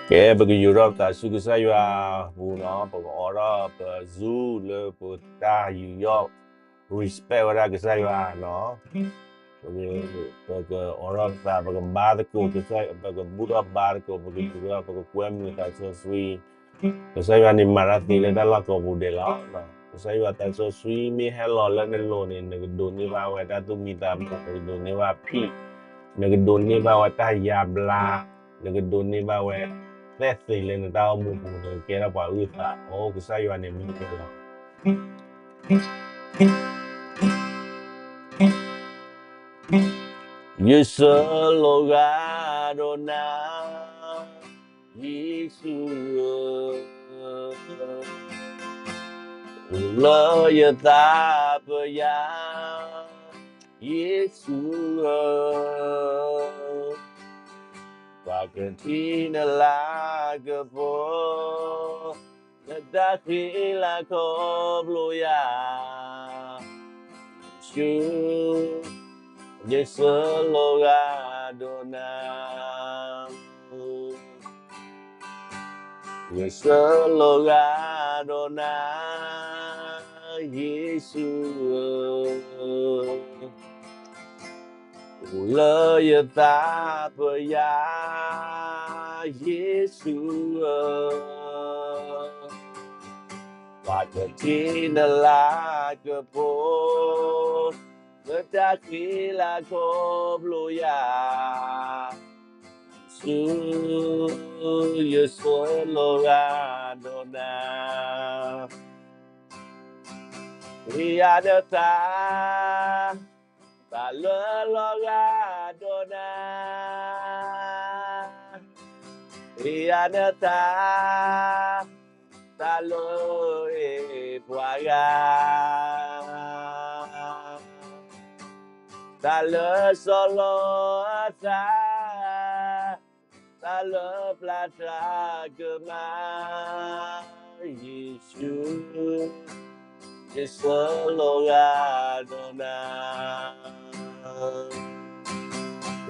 Kaya bagi Europe ta suku saya puno pag Europe zoo le puta New York respect wala ke saya no bagi Europe ta bagi barco ke saya bagi Buddha barco bagi Europe bagi kuem ta so sui ke saya ni marati le dalla ko budela no ke saya ta so sui mi hello le ne lo ni ne do ni ba wa ta tu mi ta ne do ni wa pi ne do ni ba wa ta ya bla ne do ni ba wa Testi le na tao mu pu de ke ra pa u ta o ku sa yo ne mi ke lo Io solo Adona Yesu lo ya ta pa ya Yesu Pagkatina laga po Nagdakila ko bluya Shu Yesu Adona Yesu Adona Yesu Lỡ ya ta pa ya Yesu Pagkatina laga po Nagdakila ko bluya Yesu Adona Riada ta ta lo Adona Riada ta lo puaga ta lo solo ta lo plata gema Yesus Yesu Adona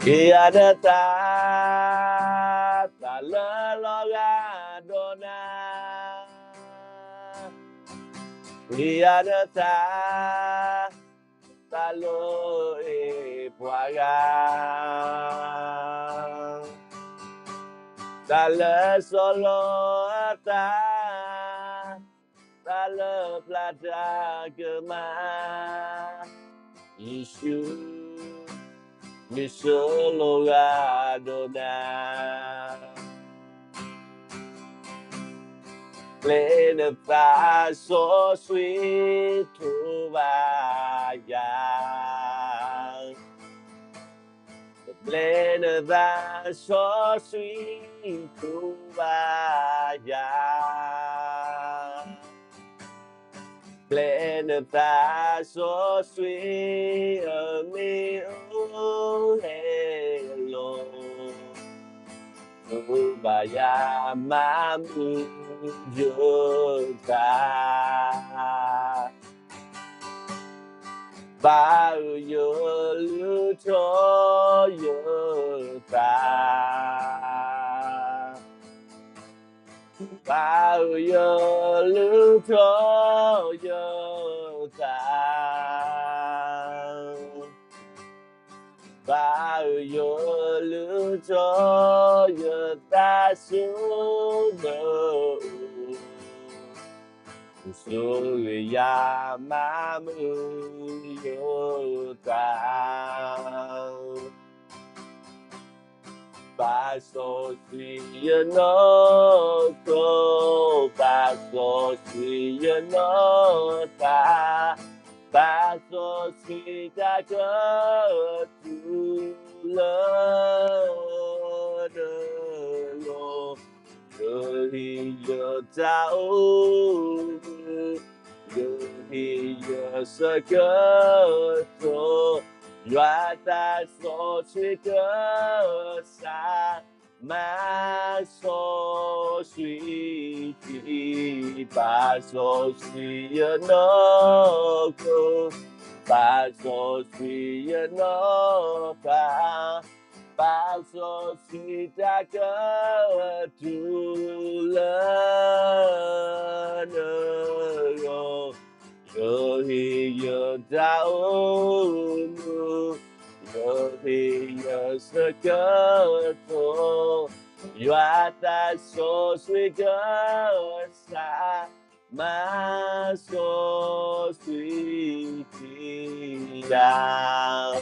Riada ta lo Adona Riada ta lo puaga ta lo solo ta lo plata gema Yesus Yesu Adona Play the fire so sweet to vaya Play the fire so sweet to vaya Play the fire so sweet me oh hello Ubaya mamu yuta Bao yo luto yuta Bao yo luto yuta Bao yo luto yuta suno Surya mamu yuta Baso suya no to Baso suya no ta Baso suya ke tu lo Gửi giờ trao Gửi giờ sơ cơ tô Loa ta so suy cơ xa Mà so suy chỉ Bà so suy nó cơ Ba so sweet no ka ba so sweet ta cơ tu lơ yo yo hi yo ta mu yo hi yo sơ cơ to yo ta so sweet cơ sa ma so sweet down.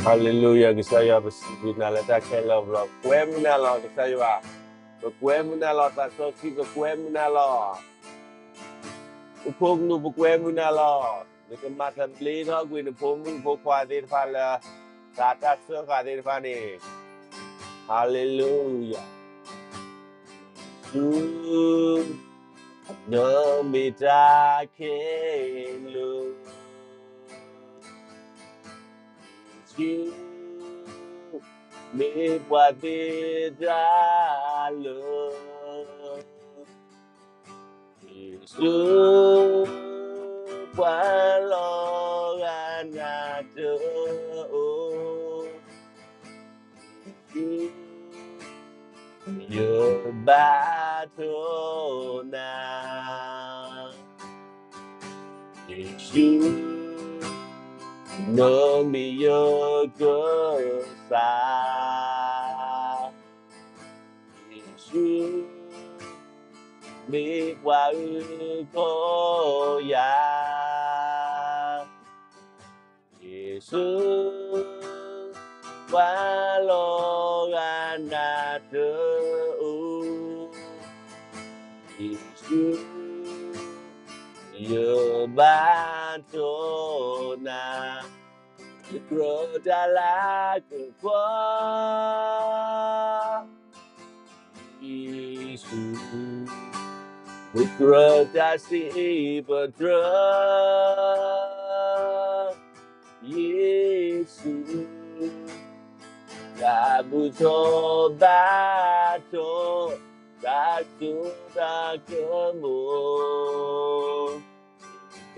Hallelujah, Gisaya Basibina, let us love love. Quemina, Gisaya. The Quemina, the Sosi, the Quemina, the Pognu, the Quemina, the Matan Blade, with the Pomu, Pokwa, the Fala, Tata Soka, the Fani. Hallelujah. No mita kelu you me wadida lo you walo anato your battle now. You know me your good side. You me qua go ya. Jesus qua lo anato. Jesus your battle now. The road I like to walk. Jesus, the road I see but drug. Jesus, I butuh battle, battle tak kemu.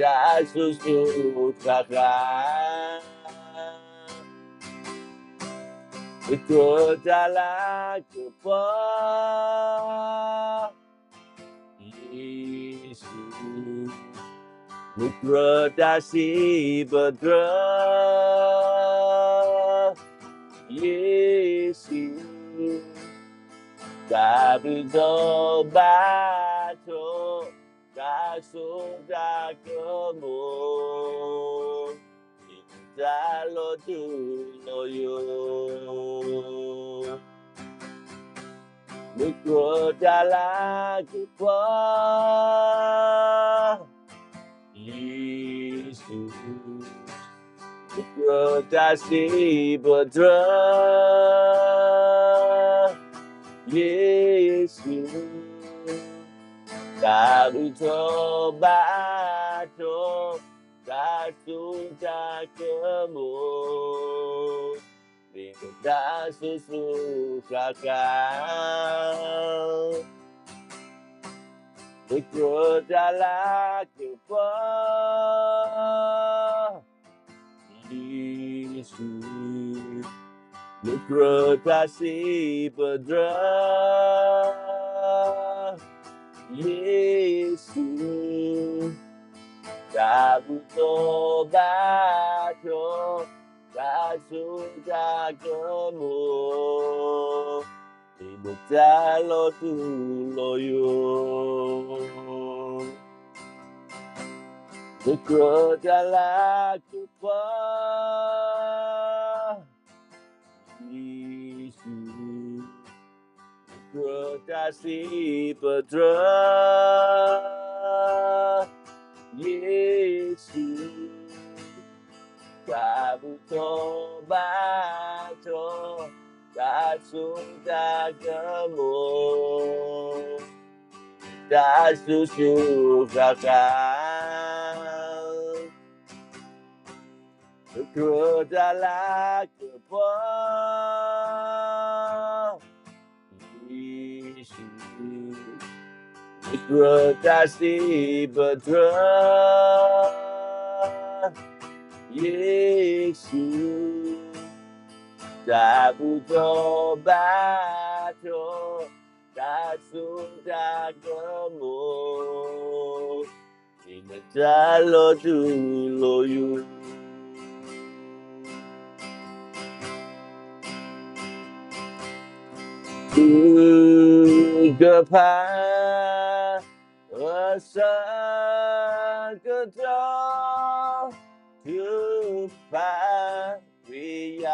Jesus sukakan itu jalan kepada Yesus Mikrodasi bergerak Yesus tak bertobat tak sudah kemu Jalo tulo yo Mikro dalam kupa Yesus Mikro dasi bergerak Yesus Tak bertobat tak sudah kemu Bila susukakan Ikut dalam kepada Yesus Mikrodasi bergerak Yesus tak bertobat tak sudah kemu Hidup jalo tuloyo Mikro dalam kepada Yesus kasih putra Yesus, kamu tobat tak sudah gemuk, tak susu kakak. Ku dalam kebun Yesus, ku kasih berdoa Yesus, tak butuh batu, tak sudah gemuk, ini jalo dulu you. Kepada rasa kedua Tuhan biarlah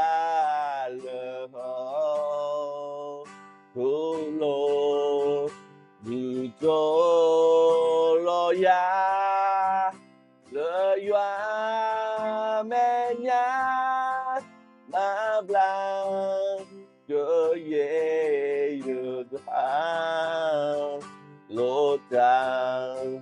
kulo ditolong ya leyuamenya mablang ye Tuhan lotang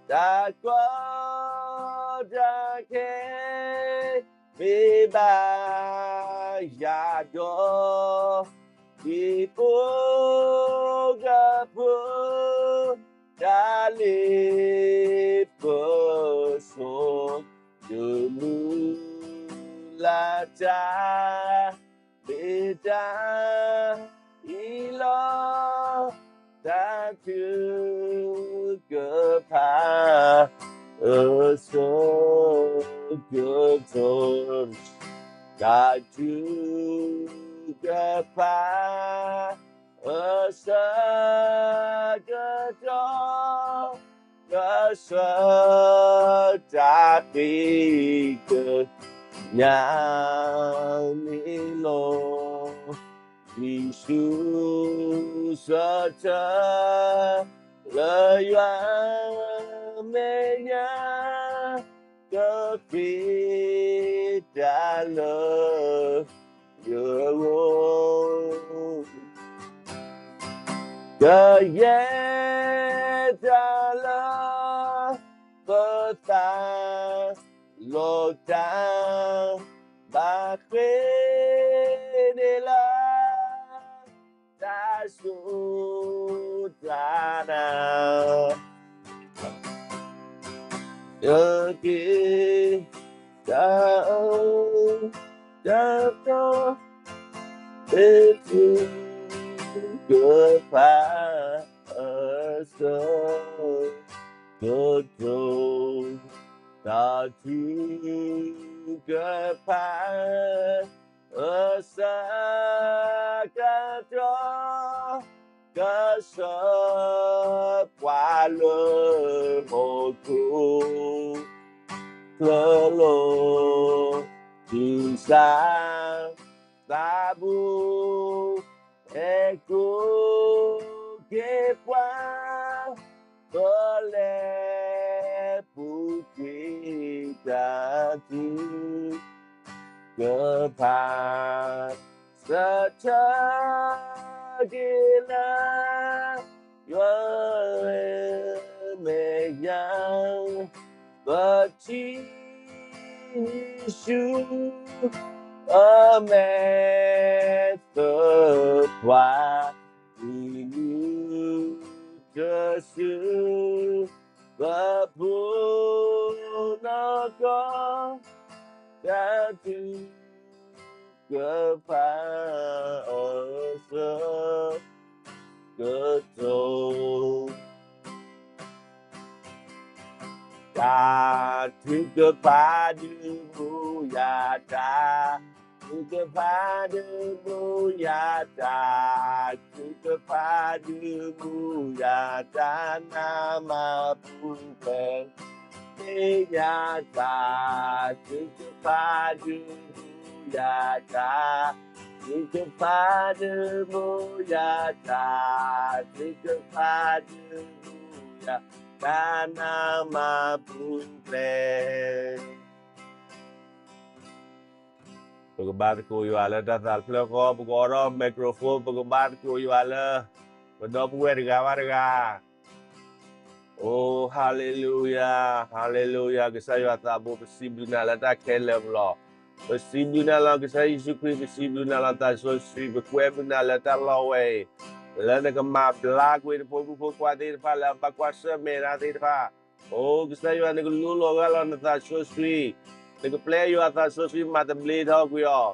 đã có ra ke mi ba ya do di pu ga pu da li pu so dulu la cha beda ilo ta chưa kepada kebetulan tak juga pada kebetulan tapi nyanyi Yesus saja leyuamenya kefidalah Yesus keyedalah petang lotang bakinilah tak sudana Yaki jauh jatuh itu kepada betul tak juga pada ketua kesepualan aku Lolo bisa tabu Eku kepa boleh putih dati kepat secagila yang bercisu amet tepat ini kesu bepunakan jatuh kepada ketul jatuh kepadamu ya jatuh kepadamu ya jatuh kepadamu ya nama bukan ya jatuh kepadamu ya Kepadamu ya kasih kepadamu ya karena mampu plan. Pagkabarko yung ala datal plako pagkoro microphone pagkabarko yung ala padopuwe warga. Oh haleluya haleluya kesayo atabu posible na lata kelem lo. Posible na lang kesayo sukri posible na lata so sri bekwem na lata lawe. Lana ka mablag with po kwa dir pa la bakwasa mera dir pa. Oh kesayo naglulo galo na ta so sri. Nag-play yung ata so sri matabli daw kuya.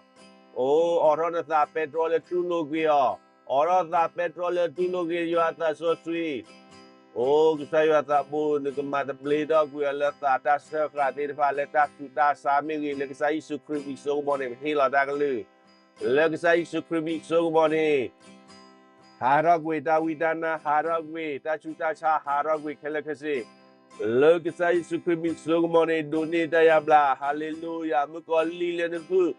Oh oron na ta petrol tulo kuya. Oron ta petrol tulo kuya yung ata so sri. Oh, saya tak pun kemat beli dah gue lihat atas kerati depan letak sudah sami gue lagi saya sukri bisu moni hilang dah kelu lagi saya sukri bisu moni harap gue dawidana harap gue tak sudah sah harap gue kalau kasih lagi saya sukri bisu moni dunia daya bla haleluya mukoli lenku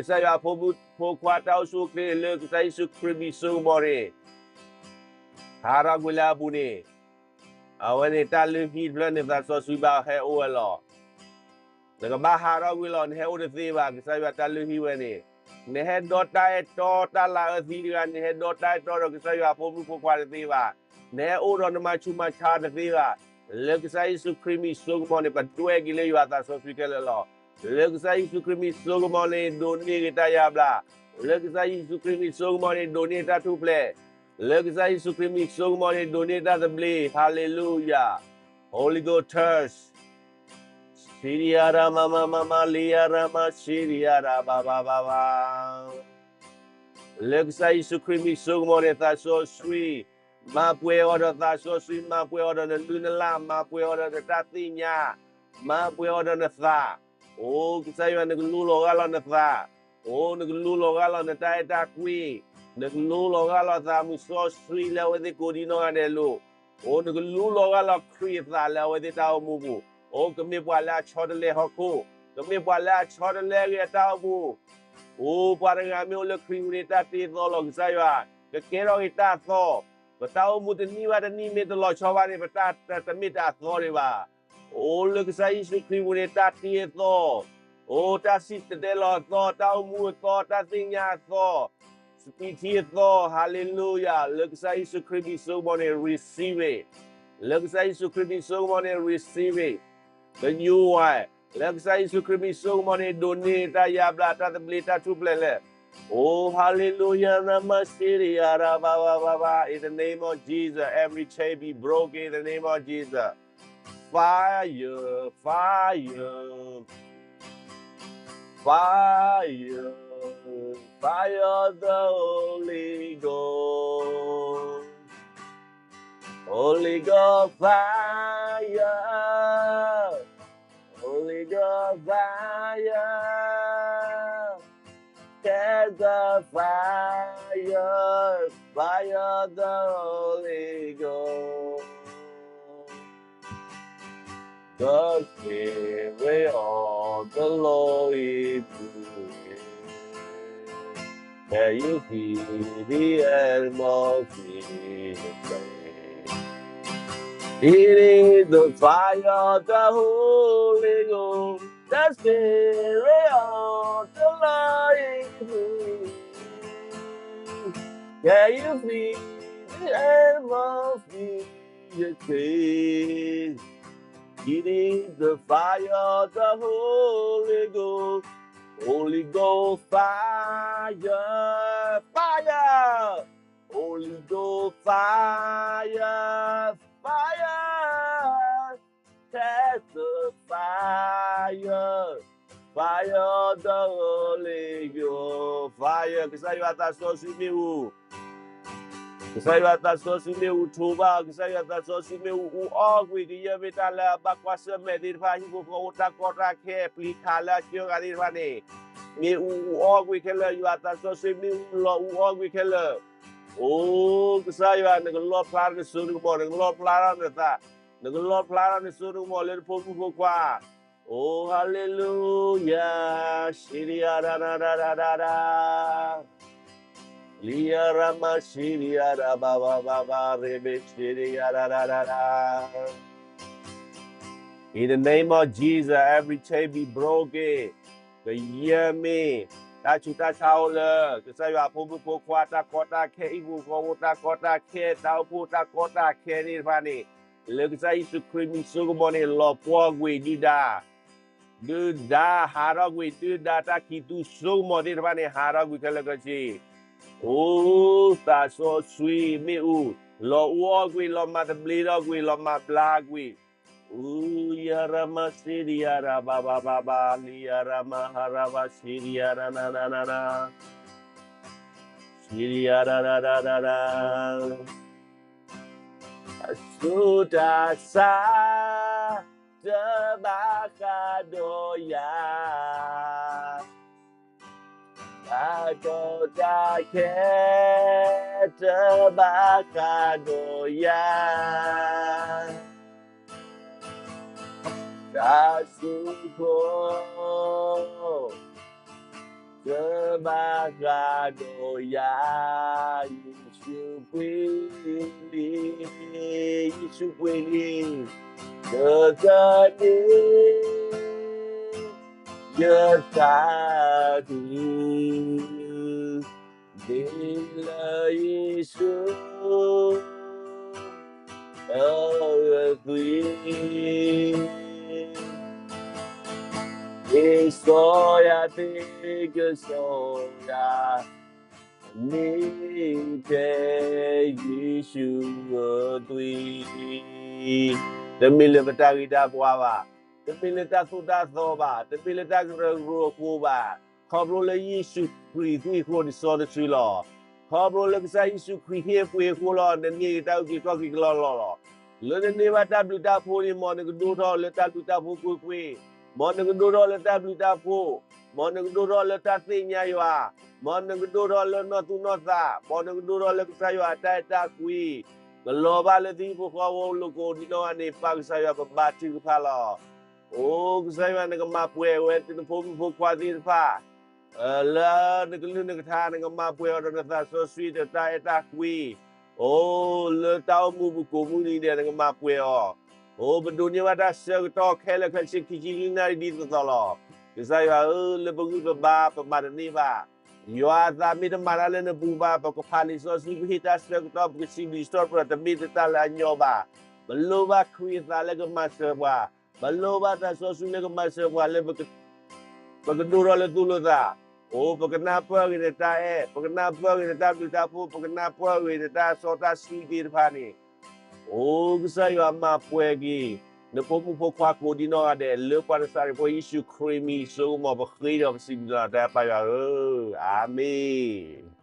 saya kuat tahu sukri lagi saya sukri bisu moni harap gue labu ni Awan ita luhi bulan ita so suba he uelo. Naka bahara wilon he udah tiba kisah ita luhi wani. Ne he dota la tiga ne he dota kisah pomu kuat tiba. Ne uron cuma cara tiba. Le kisah isu krimi sugmone pa dua gile yu ata so suikele lo. Le kisah isu krimi sugmone dunia kita ya bla. Le kisah isu krimi sugmone dunia kita tuple. Lagi saya sukrimi sugmone doneta the beli. Hallelujah. Holy Ghost thirst. Siriara mama liara ma siriara baba. Lagi saya sukrimi sugmone ta so sweet. Ma pue order ta so sweet. Ma pue order the lunala. Ma pue order the tatinya. Ma pue order the tha. Oh saya naglulo galon the tha. Oh naglulo galon the taita kui. Naglulo galo ta muso sui lewe de kodino anelo. O naglulo galo kri ta lewe de tao mubu. O kami wala chodle hoko. Kami wala chodle ge tao bu. O parang kami ule kri unita ti tolo gisaya. Kekero ita tho. Batao mu de niwa de ni me de lo chowa ni bata tamita tho ni ba. O le gisaya su kri unita ti tho. O ta sit de lo tho tao mu tho ta tinya tho. Speak Lord, hallelujah. Look say so creepy so money receive it. Look say so creepy so money receive it. The new one. Look say so creepy so money donate ya blata the blita to play. Oh hallelujah. Namaste. In the name of Jesus, every chain be broken in the name of Jesus. Fire, fire, fire. Fire of the Holy Ghost, Holy Ghost fire, Holy Ghost fire, catch the fire, fire of the Holy Ghost, the Spirit of the Lord is moving. Can you feel the atmosphere? It is the fire of the Holy Ghost, the Spirit of the Lord is moving. Can you feel the atmosphere? It is the fire of the Holy Ghost. Holy Ghost fire, fire, Holy Ghost fire, fire, catch the fire, fire of the Holy Ghost, fire. Kisah atas sosimu, kisah atas sosimu tuba, kisah atas sosimu uogwi dia betala bakwasa medir fahi buku utak kota ke plikala kyo kadir fane. Me uogwi kela you atas sosimu lo uogwi kela. Oh kisah naglo plan ni suru mo naglo plan nata naglo plan ni suru mo ler poku kwa. Oh hallelujah, shiri da da da da da. Lia Rama Shiria Baba Baba Rebe Shiria In the name of Jesus, every chain be broken. The year me. Ta chu ta chao le. The say ya pu kwata kota ke ibu kota kota ke tau pu ta kota ke ni fani. Le ke say su krimi su mo ni lo po gwi di da. Du da hara gwi du da ta ki tu su mo di fani hara gwi ke le ke chi. Oh, ta so sweet me lo wo gwi lo ma bli lo gwi lo ma bla gwi. Ya Rama Siria Baba Baba Lia Rama Harava Siria na na na na na Siria na na na na na Sudah sah terbakar doya Aku tak terbakar doya Kasuko terbakar doya Yesus pilih Yesus pilih kekasih Yesus bila Yesus Soya tiga soya ni te Yesu tui demi le batari da buava demi le ta suda soba demi le ta ru kuba kabro le Yesu kui kui ko di so de sui lo kabro le sa Yesu kui he kui ko lo ni ta ki ko ki lo le ni ba ta du ta pu ni mo ni du tho le ta du ta pu kui Monegduro le ta blita pu. Monegduro le ta tinya yoa. Monegduro le no tu no sa. Monegduro le sayo ata ta kui. Geloba le ti pu ko wo lu ko di no ani pag sayo ba ba ti pa lo. O sayo ne ma pue we ti pu pu kwa ti pa. Le ne lu ne ta ne ma pue ro ne sa so sweet ta ta kui. O le tao mu bu ko mu ni ne ma pue o. Oh, bedunia ada serta kela kasi kikilina di tolo. Saya lebih beba pemadani ba. Yo ada mi de marale ne buba pa ko pani so si hita serta bisi di store per temi tala nyoba. Beloba kuita le ke master ba. Beloba ta so su le ke master ba le bekeduro le dulu ta. Oh, kenapa kita tak kenapa kita tak bisa pu, kenapa kita tak sota si di pani. Oh, saya ama puegi. Nepomu pokwa kodino ade lepa sari po isu creamy so mo bakhido sinda da pa ya. Amen.